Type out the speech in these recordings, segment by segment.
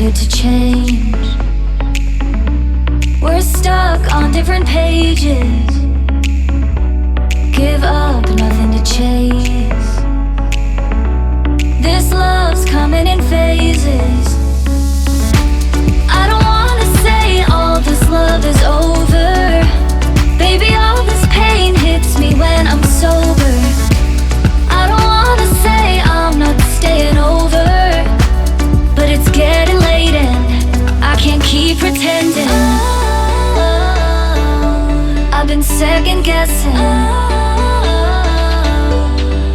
started to change. We're stuck on different pages. Give up, nothing to chase. This love's coming in phases. I don't wanna say all this love is over. Baby, all this pain hits me when I'm sober. I don't wanna say I'm not staying over, but it's getting late and I can't keep pretending. I've been second guessing.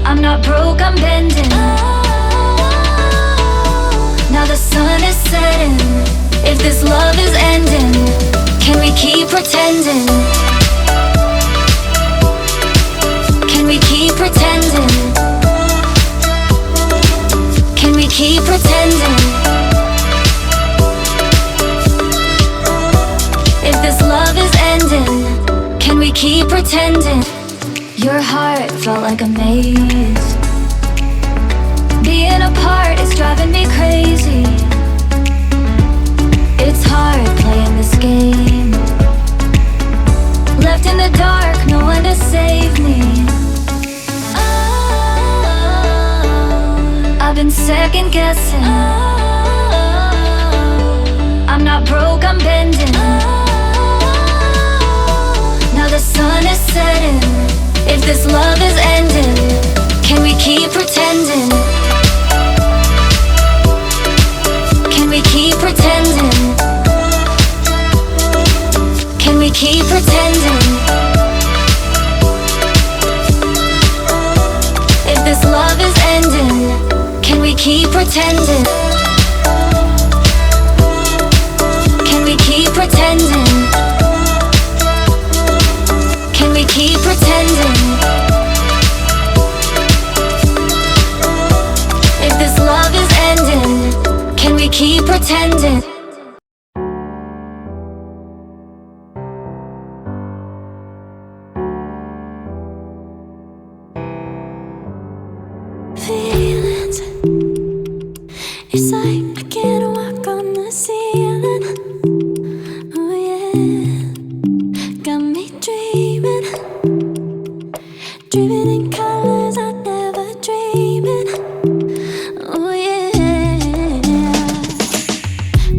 I'm not broke, I'm bending. Now the sun is setting. If this love is ending, can we keep pretending? Can we keep pretending? Can we keep pretending? If this love is ending, can we keep pretending? Your heart felt like a maze. Being apart is driving me crazy. It's hard playing this game. Left in the dark, no one to save me. I've been second guessing. I'm not broke, I'm bending. Now the sun is setting. If this love is ending, can we keep pretending? Can we keep pretending? Can we keep pretending? If this love is ending, can we keep pretending? Can we keep pretending? Can we keep pretending? If this love is ending, can we keep pretending? Feelings, it's like I can't walk on the ceiling. Oh yeah, got me dreaming, dreaming in colors I never dreamed in. Oh yeah,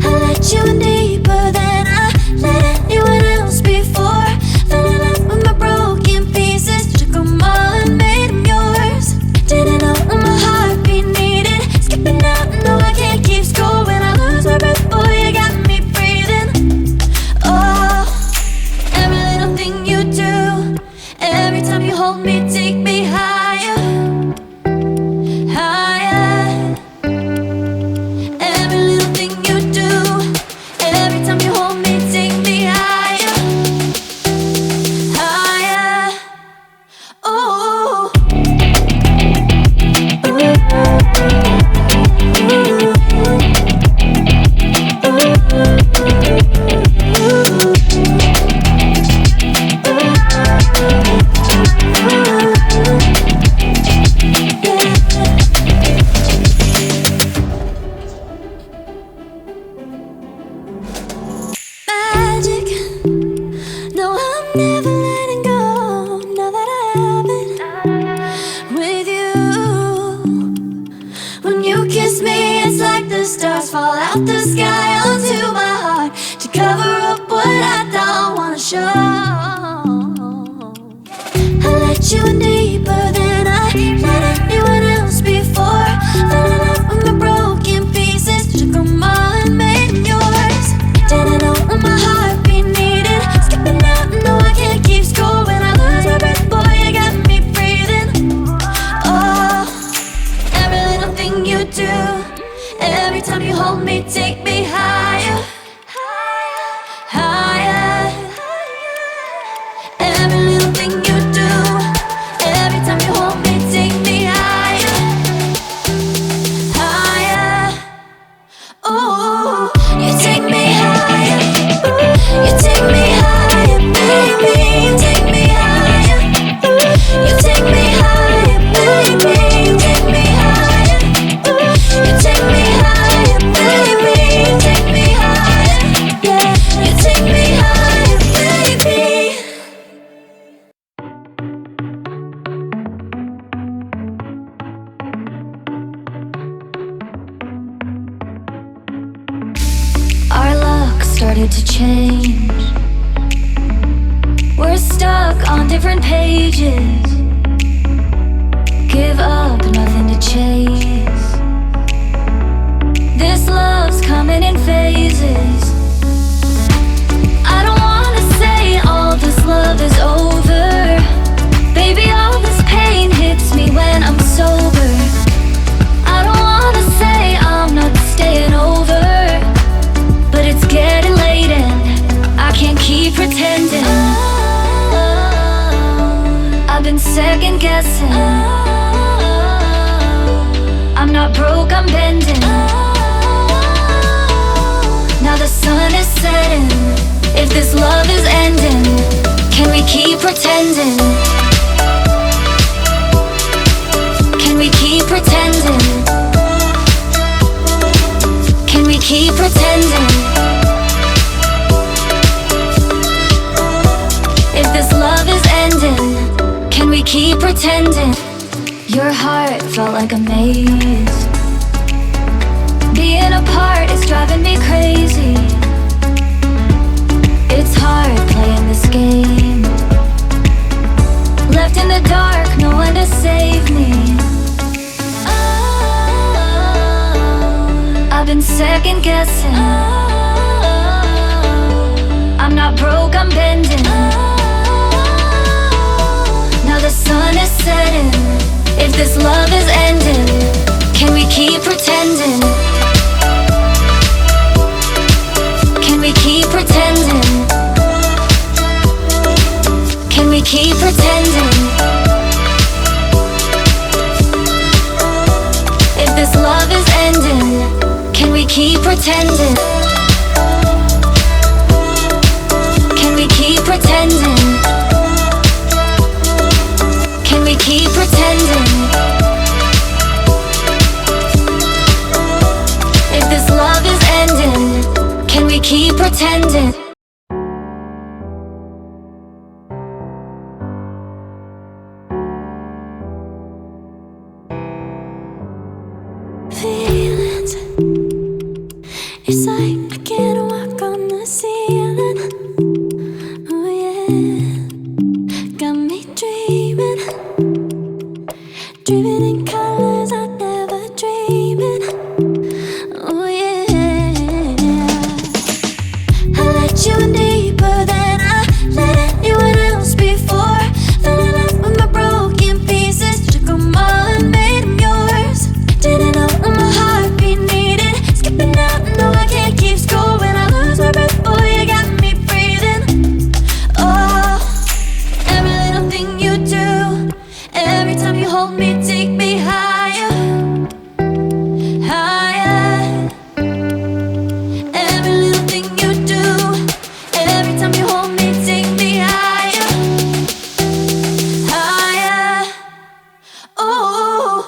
I let you in deeper than I let anyone else before. Fell in love with my broken pieces, took them all and made them yours. Didn't know what my heartbeat needed, skipping out, no I can't keep score. When I lose my breath, boy, you got me breathing. Oh, every little thing you do, every time you hold me, take me higher, higher. Every little thing you do, every time you hold me, take me higher, higher. Oh, magic. No, I'm never letting go. Now that I have it with you. When you kiss me, it's like the stars fall out the sky onto my heart to cover up what I don't wanna show. I let you in deeper than I let anyone else before. Fell in love with my broken pieces, took them all and made them yours. Didn't know what my heartbeat needed, skipping out, no I can't keep score. When I lose my breath, boy, you got me breathing. Oh, every little thing you do, every time you hold me, take me higher, higher. Every little thing you do, every time you hold me, take me higher, higher. Oh, you take me higher, you take me higher, baby, you take me higher, you take me higher, baby, you take me higher, you take me higher, baby, you started to change. We're stuck on different pages. Give up, nothing to chase. This love's coming in phases. I don't wanna say all this love is over. Baby, all this pain hits me when I'm sober. I don't wanna say I'm not staying over, but it's getting late and I can't keep pretending. I've been second guessing. I'm not broke, I'm bending. Now the sun is setting. If this love is ending, can we keep pretending? Can we keep pretending? Can we keep pretending? If this love is ending, can we keep pretending? Your heart felt like a maze. Being apart is driving me crazy. It's hard playing this game. Left in the dark, no one to save me. I've been second guessing. I'm not broke, I'm bending. Now the sun is setting. If this love is ending, can we keep pretending? Can we keep pretending? Can we keep pretending? If this love is ending, can we keep pretending? Can we keep pretending? Can we keep pretending? If this love is ending, can we keep pretending? Feelings, it's like I can't walk on the ceiling. Oh yeah, got me dreaming, dreaming in colors I never dreamed in. Oh yeah, I let you in deeper than I let anyone else before. Fell in love with my broken pieces, took them all and made them yours. Didn't know what my heartbeat needed. Skipping out, no I can't keep score. When I lose my breath, boy, you got me breathing. Oh, every little thing you do, every time you hold me, take me higher, higher. Every little thing you do, every time you hold me, take me higher, higher. Oh.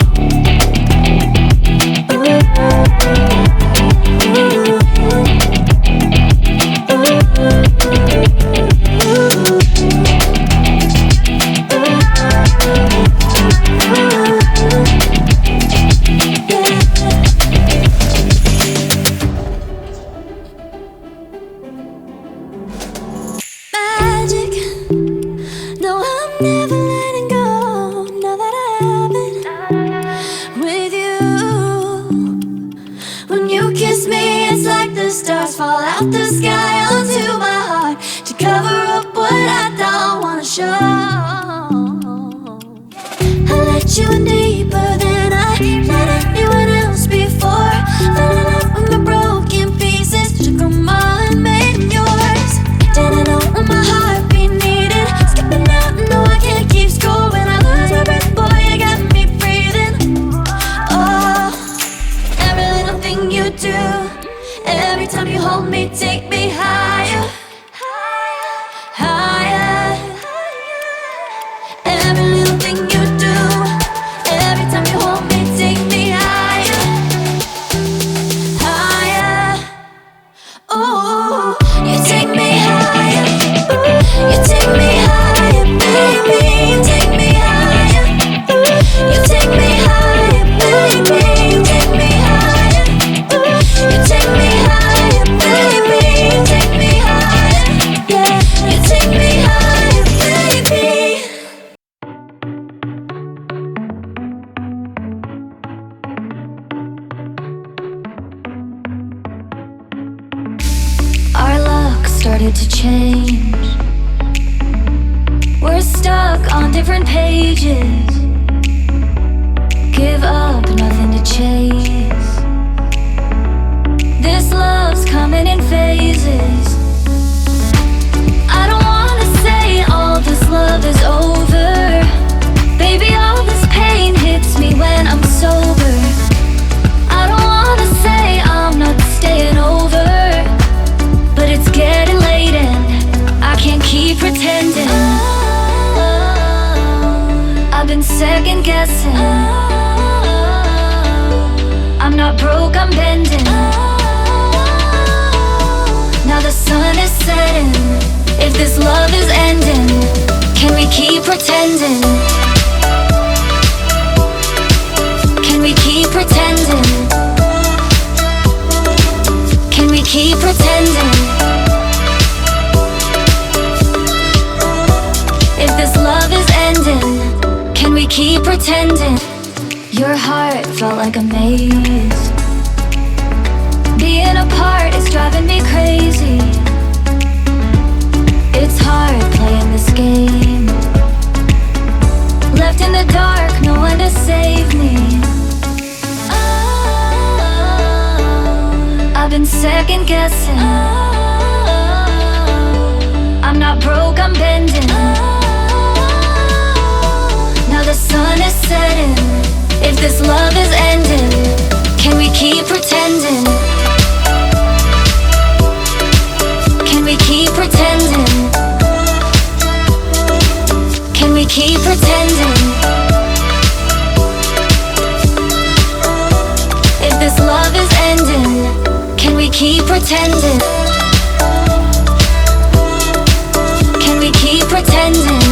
Magic, no, I'm never letting go. Now that I have it with you. When you kiss me, it's like the stars fall out the sky onto my heart to cover up what I don't wanna show. I let you in deeper than I let anyone else before. Fell in love with my broken pieces, took them all and made them yours. Didn't know what my heartbeat needed. Skipping out, no I can't keep score. When I lose my breath, boy, you got me breathing. Oh, every little thing you do, every time you hold me, take me higher, higher. Every little thing you do, every time you hold me, take me higher, higher. Oh, you take me higher, you take me higher, baby, you take me higher, you take me higher, baby, you take me higher, you take me higher, baby, you take me started to change. We're stuck on different pages. Give up, nothing to chase. This love's coming in phases. I don't wanna say all this love is over. Baby, all this pain hits me when I'm sober. I don't wanna say I'm not staying over, but it's getting late and I can't keep pretending. I've been second guessing. I'm not broke, I'm bending. Now the sun is setting. If this love is ending, can we keep pretending? Can we keep pretending? Can we keep pretending? If this love is ending, can we keep pretending? Your heart felt like a maze. Being apart is driving me crazy. It's hard playing this game. Left in the dark, no one to save me. I've been second guessing. I'm not broke, I'm bending. Now the sun is setting. If this love is ending, can we keep pretending? Can we keep pretending? Can we keep pretending? If this love is ending, can we keep pretending? Can we keep pretending?